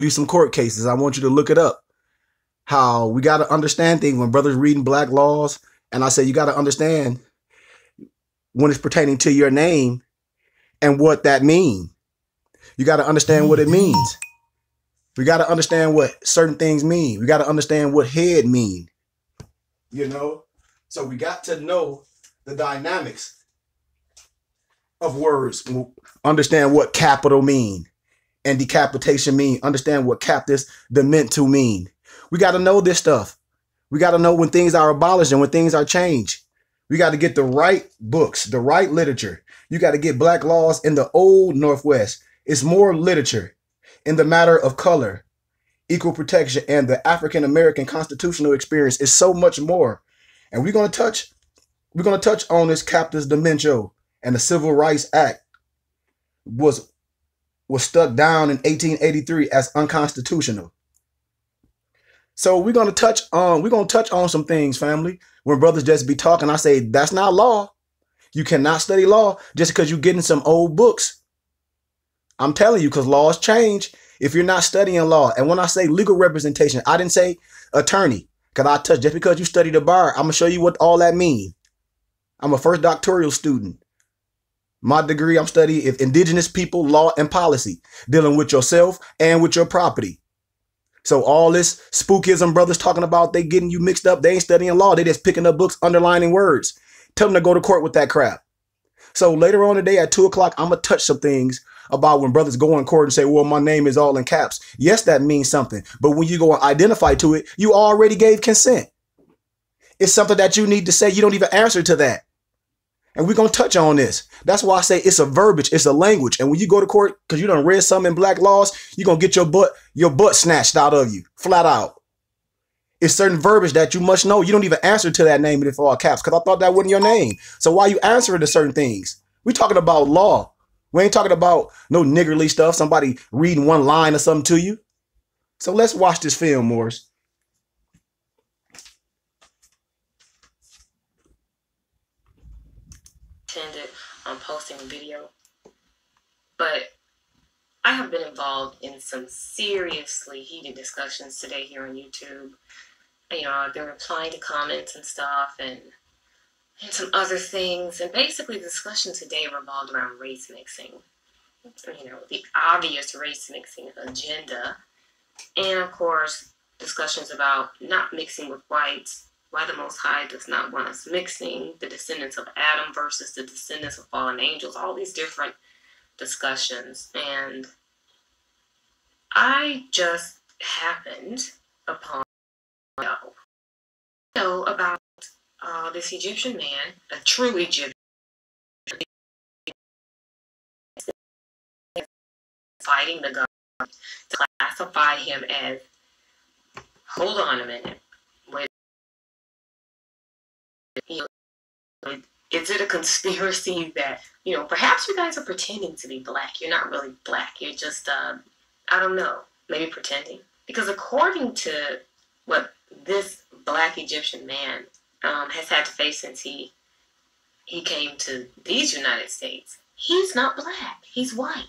you some court cases. I want you to look it up. How we got to understand things when brothers reading black laws. And I say you got to understand when it's pertaining to your name and what that means. You got to understand what it means. We got to understand what certain things mean. We got to understand what head mean. You know? So we got to know the dynamics of words. Understand what capital mean and decapitation mean. Understand what captus dementu mean. We got to know this stuff. We got to know when things are abolished and when things are changed. We got to get the right books, the right literature. You got to get black laws in the old Northwest. It's more literature in the matter of color, equal protection, and the African American constitutional experience is so much more. And we're going to touch on this captus dementio, and the Civil Rights Act was struck down in 1883 as unconstitutional. So we're gonna touch on some things, family. When brothers just be talking, I say that's not law. You cannot study law just because you're getting some old books. I'm telling you, because laws change if you're not studying law. And when I say legal representation, I didn't say attorney, because I touch just because you study the bar, I'm gonna show you what all that means. I'm a first doctoral student. My degree, I'm studying indigenous people, law, and policy, dealing with yourself and with your property. So all this spookism brothers talking about, they getting you mixed up. They ain't studying law. They just picking up books, underlining words. Tell them to go to court with that crap. So later on today at 2 o'clock, I'm going to touch some things about when brothers go in court and say, well, my name is all in caps. Yes, that means something. But when you go and identify to it, you already gave consent. It's something that you need to say. You don't even answer to that. And we're going to touch on this. That's why I say it's a verbiage. It's a language. And when you go to court, because you done read something in black laws, you're going to get your butt snatched out of you. Flat out. It's certain verbiage that you must know. You don't even answer to that name in all caps, because I thought that wasn't your name. So why you answering to certain things? We talking about law. We ain't talking about no niggerly stuff. Somebody reading one line or something to you. So let's watch this film, Morris. Intended on posting a video, but I have been involved in some seriously heated discussions today here on YouTube. You know, I've been replying to comments and stuff and some other things, and basically the discussion today revolved around race mixing. You know, the obvious race mixing agenda, and of course discussions about not mixing with whites, why the Most High does not want us mixing, the descendants of Adam versus the descendants of fallen angels, all these different discussions. And I just happened upon a video about this Egyptian man, a true Egyptian, fighting the government to classify him as, hold on a minute, is it a conspiracy that, you know, perhaps you guys are pretending to be black? You're not really black. You're just, I don't know, maybe pretending. Because according to what this black Egyptian man has had to face since he came to these United States, he's not black. He's white.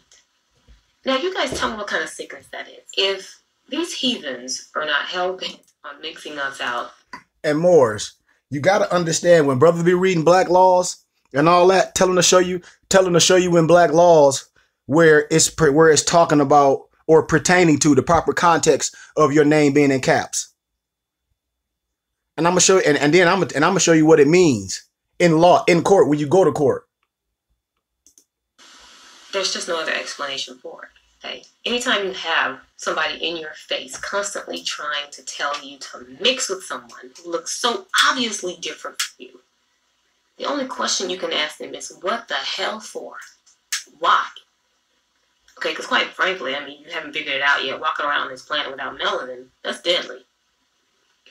Now, you guys tell me what kind of sickness that is. If these heathens are not helping on mixing us out. And Morris, you got to understand, when brothers be reading black laws and all that, tell them to show you in black laws where it's talking about or pertaining to the proper context of your name being in caps. And I'm gonna show you, and then I'm gonna show you what it means in law, in court, when you go to court. There's just no other explanation for it. Okay? Anytime you have somebody in your face constantly trying to tell you to mix with someone who looks so obviously different from you, the only question you can ask them is, what the hell for? Why? Okay, because quite frankly, I mean, you haven't figured it out yet. Walking around this planet without melanin, that's deadly.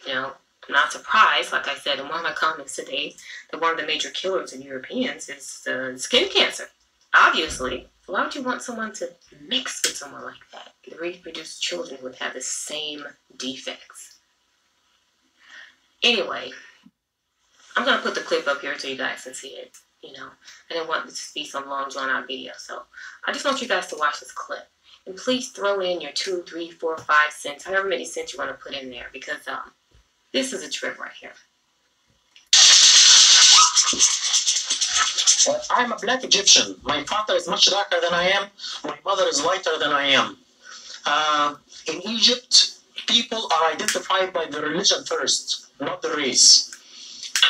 You know, I'm not surprised, like I said in one of my comments today, that one of the major killers of Europeans is skin cancer. Obviously, why would you want someone to mix with someone like that? The reproduced children would have the same defects. Anyway, I'm going to put the clip up here so you guys can see it. You know, I didn't want this to be some long drawn out video, so I just want you guys to watch this clip. And please throw in your 2, 3, 4, 5 cents, however many cents you want to put in there, because this is a trip right here. I'm a black Egyptian. My father is much darker than I am. My mother is lighter than I am. In Egypt, people are identified by the religion first, not the race.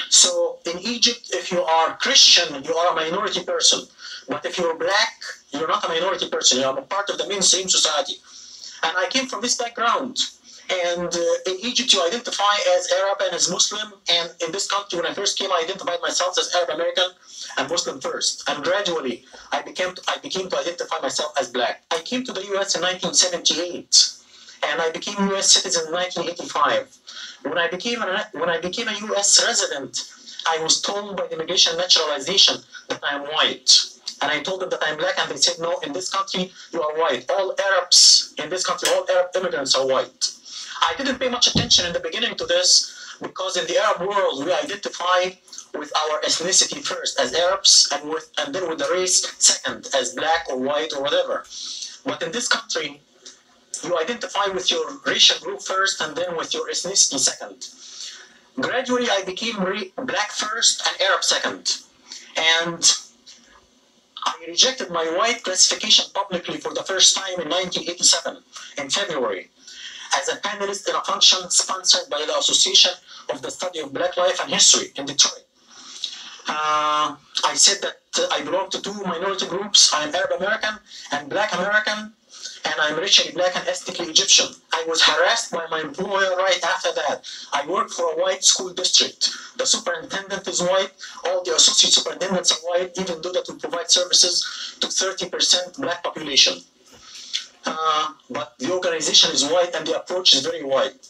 So in Egypt, if you are Christian, you are a minority person. But if you're black, you're not a minority person. You are a part of the mainstream society. And I came from this background. And in Egypt, you identify as Arab and as Muslim. And in this country, when I first came, I identified myself as Arab American and Muslim first. And gradually, I became to identify myself as black. I came to the U.S. in 1978, and I became a U.S. citizen in 1985. When I became a U.S. resident, I was told by the Immigration and Naturalization that I am white. And I told them that I'm black, and they said, no, in this country, you are white. All Arabs in this country, all Arab immigrants are white. I didn't pay much attention in the beginning to this, because in the Arab world, we identify with our ethnicity first as Arabs, and then with the race second as black or white or whatever. But in this country, you identify with your racial group first and then with your ethnicity second. Gradually, I became black first and Arab second. And I rejected my white classification publicly for the first time in 1987, in February, as a panelist in a function sponsored by the Association of the Study of Black Life and History in Detroit. I said that I belong to two minority groups. I'm Arab American and Black American, and I'm racially black and ethnically Egyptian. I was harassed by my employer right after that. I work for a white school district. The superintendent is white. All the associate superintendents are white, even though that we provide services to 30% black population. But the organization is white and the approach is very white.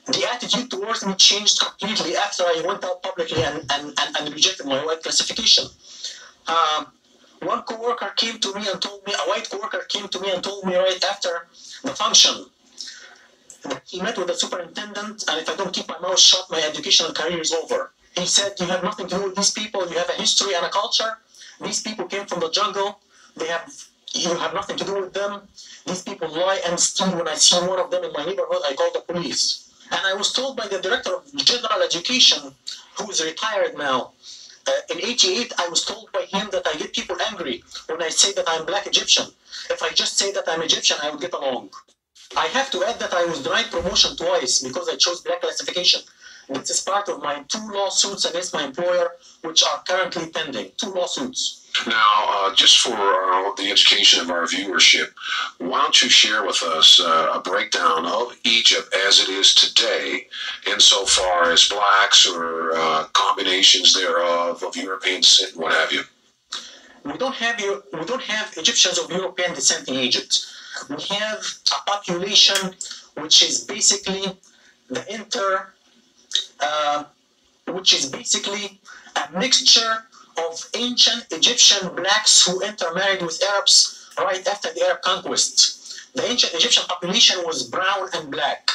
The attitude towards me changed completely after I went out publicly and rejected my white classification. One coworker came to me and told me, a white coworker came to me and told me right after the function that he met with the superintendent, and if I don't keep my mouth shut, my educational career is over. He said, you have nothing to do with these people, you have a history and a culture. These people came from the jungle, you have nothing to do with them. These people lie and steal. When I see one of them in my neighborhood, I call the police. And I was told by the director of general education, who is retired now, in 88, I was told by him that I get people angry when I say that I'm black Egyptian. If I just say that I'm Egyptian, I would get along. I have to add that I was denied promotion twice because I chose black classification. This is part of my 2 lawsuits against my employer, which are currently pending. 2 lawsuits. Now, just for the education of our viewership, why don't you share with us a breakdown of Egypt as it is today, insofar as blacks or combinations thereof of European descent, what have you? We don't have Egyptians of European descent in Egypt. We have a population which is basically a mixture of ancient Egyptian blacks who intermarried with Arabs right after the Arab conquest. The ancient Egyptian population was brown and black.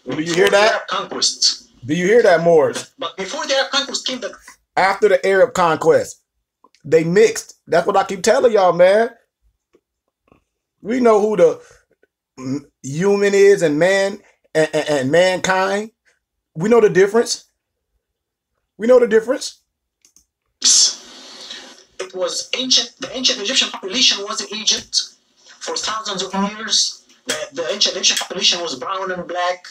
Do you hear that? Arab conquest. Do you hear that, Morris? But before the Arab conquest came after the Arab conquest, they mixed. That's what I keep telling y'all, man. We know who the human is and man and mankind. We know the difference. We know the difference. It was the ancient Egyptian population was in Egypt for thousands of years. The ancient Egyptian population was brown and black,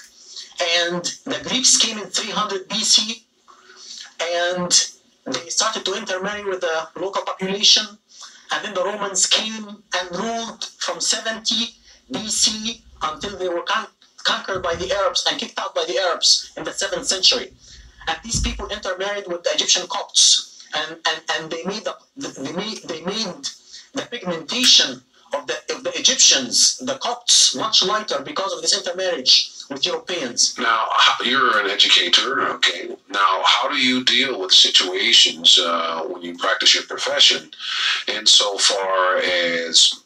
and the Greeks came in 300 BC, and they started to intermarry with the local population, and then the Romans came and ruled from 70 BC until they were conquered by the Arabs and kicked out by the Arabs in the 7th century. And these people intermarried with the Egyptian Copts, and they made the pigmentation of the Egyptians, the Copts, much lighter because of this intermarriage with Europeans. Now, you're an educator, okay. Now, how do you deal with situations when you practice your profession insofar as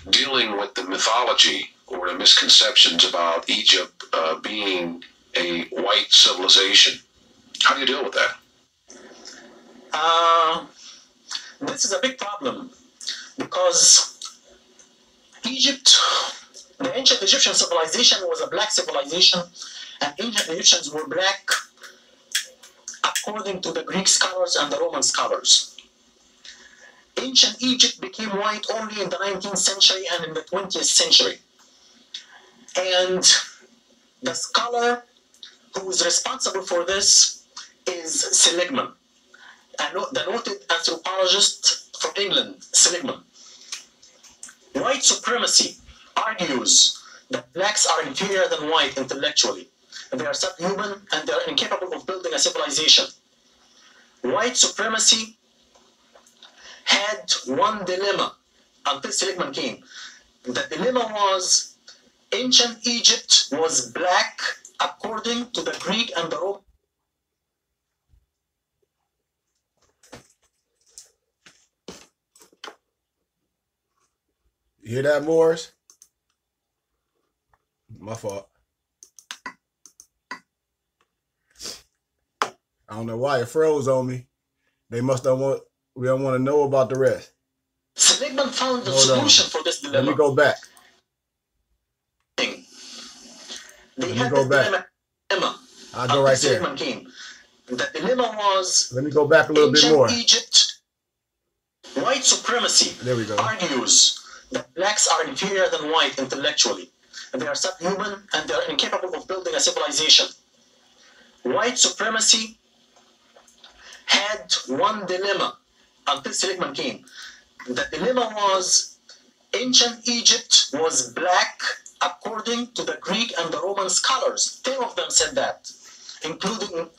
dealing with the mythology or the misconceptions about Egypt being a white civilization? How do you deal with that? This is a big problem because Egypt, the ancient Egyptian civilization was a black civilization, and ancient Egyptians were black according to the Greek scholars and the Roman scholars. Ancient Egypt became white only in the 19th century and in the 20th century. And the scholar who is responsible for this is Seligman, the noted anthropologist from England, Seligman. White supremacy argues that blacks are inferior than white intellectually. They are subhuman and they are incapable of building a civilization. White supremacy had one dilemma until Seligman came. The dilemma was ancient Egypt was black according to the Greek and the Roman. You hear that, Morris? My fault. I don't know why it froze on me. They must don't want. We don't want to know about the rest. Seligman found the solution for this dilemma. Let me go back. They had this dilemma. I'll go right there. Seligman came. The dilemma was. Let me go back a little bit more. Egypt, white supremacy there we go. Argues that blacks are inferior than white intellectually. They are subhuman and they are incapable of building a civilization. White supremacy had one dilemma until Seligman came. The dilemma was ancient Egypt was black according to the Greek and the Roman scholars. 10 of them said that, including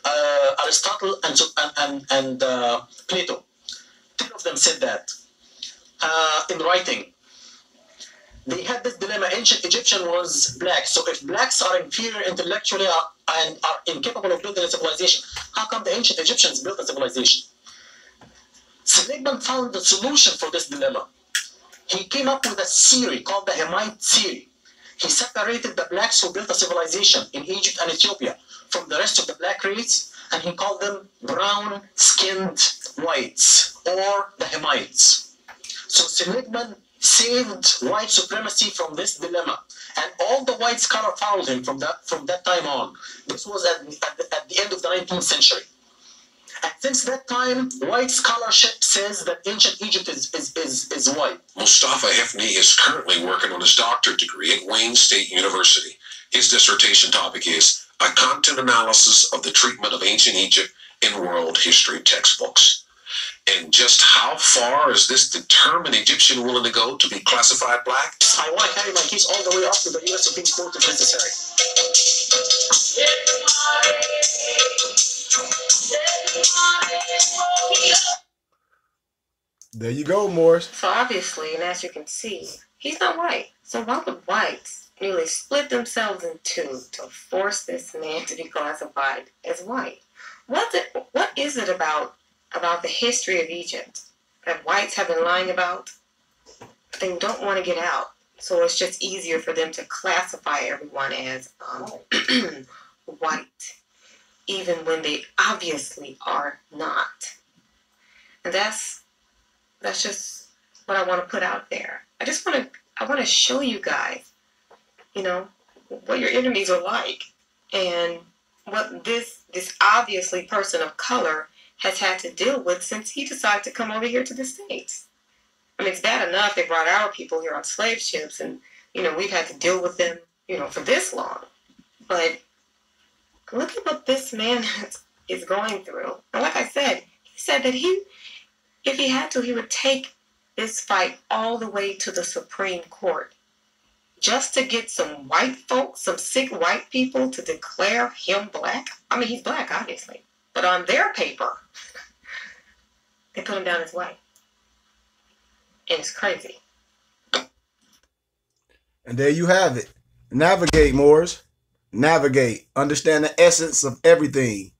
Aristotle and Plato. 10 of them said that in writing. They had this dilemma. Ancient Egyptian was black. So if blacks are inferior intellectually and are incapable of building a civilization, how come the ancient Egyptians built a civilization? Seligman found the solution for this dilemma. He came up with a theory called the Hemite theory. He separated the blacks who built a civilization in Egypt and Ethiopia from the rest of the black race, and he called them brown-skinned whites, or the Hemites. So Seligman saved white supremacy from this dilemma, and all the white scholars followed him from that time on. This was at the end of the 19th century. And since that time, white scholarship says that ancient Egypt is white. Mustafa Hefni is currently working on his doctorate degree at Wayne State University. His dissertation topic is a content analysis of the treatment of ancient Egypt in world history textbooks. And just how far is this determined Egyptian willing to go to be classified black? I want to carry my case all the way up to the U.S. Supreme Court if necessary. There you go, Morris. So obviously, and as you can see, he's not white. So why would whites nearly split themselves in two to force this man to be classified as white? What is it about the history of Egypt that whites have been lying about? They don't want to get out. So it's just easier for them to classify everyone as white, even when they obviously are not. And that's just what I want to put out there. I want to show you guys, what your enemies are like, and what this obviously person of color has had to deal with since he decided to come over here to the States. I mean, it's bad enough they brought our people here on slave ships, and we've had to deal with them, for this long. But look at what this man is going through. And like I said, he said that if he had to, he would take this fight all the way to the Supreme Court just to get some white folks, some sick white people to declare him black. I mean, he's black, obviously. But on their paper, they put him down as white. And it's crazy. And there you have it. Navigate, Morris. Navigate. Understand the essence of everything.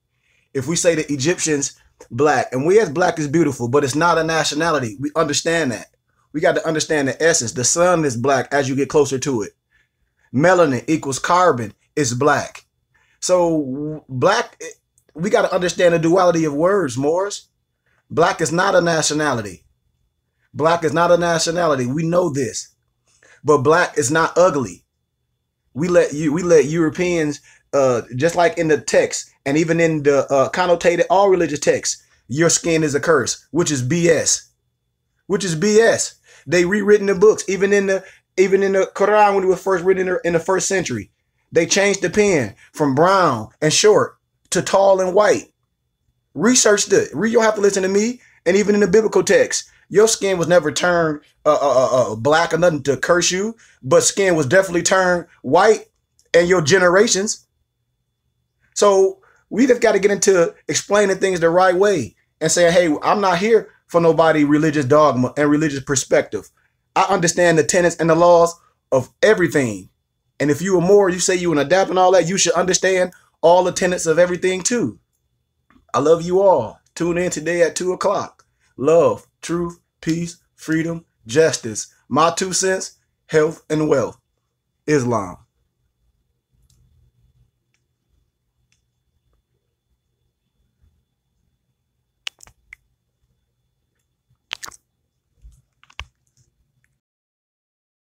If we say the Egyptians black, and we as black is beautiful, but it's not a nationality. We understand that. We got to understand the essence. The sun is black as you get closer to it. Melanin equals carbon is black. So black, we got to understand the duality of words, Morris. Black is not a nationality. Black is not a nationality. We know this. but black is not ugly. We let Europeans, just like in the text and even in the connotated all religious texts, your skin is a curse, which is BS. Which is BS. They rewritten the books, even in the Quran when it was first written in the first century. They changed the pen from brown and short to tall and white. Research it. You don't have to listen to me. And even in the biblical text, your skin was never turned black or nothing to curse you, but skin was definitely turned white and your generations. So we just got to get into explaining things the right way and saying, hey, I'm not here for nobody religious dogma and religious perspective. I understand the tenets and the laws of everything. And if you are more, you say you an adapt and all that, you should understand all the tenets of everything too. I love you all. Tune in today at 2 o'clock. Love, truth, peace, freedom, justice. My 2 cents, health and wealth. Islam.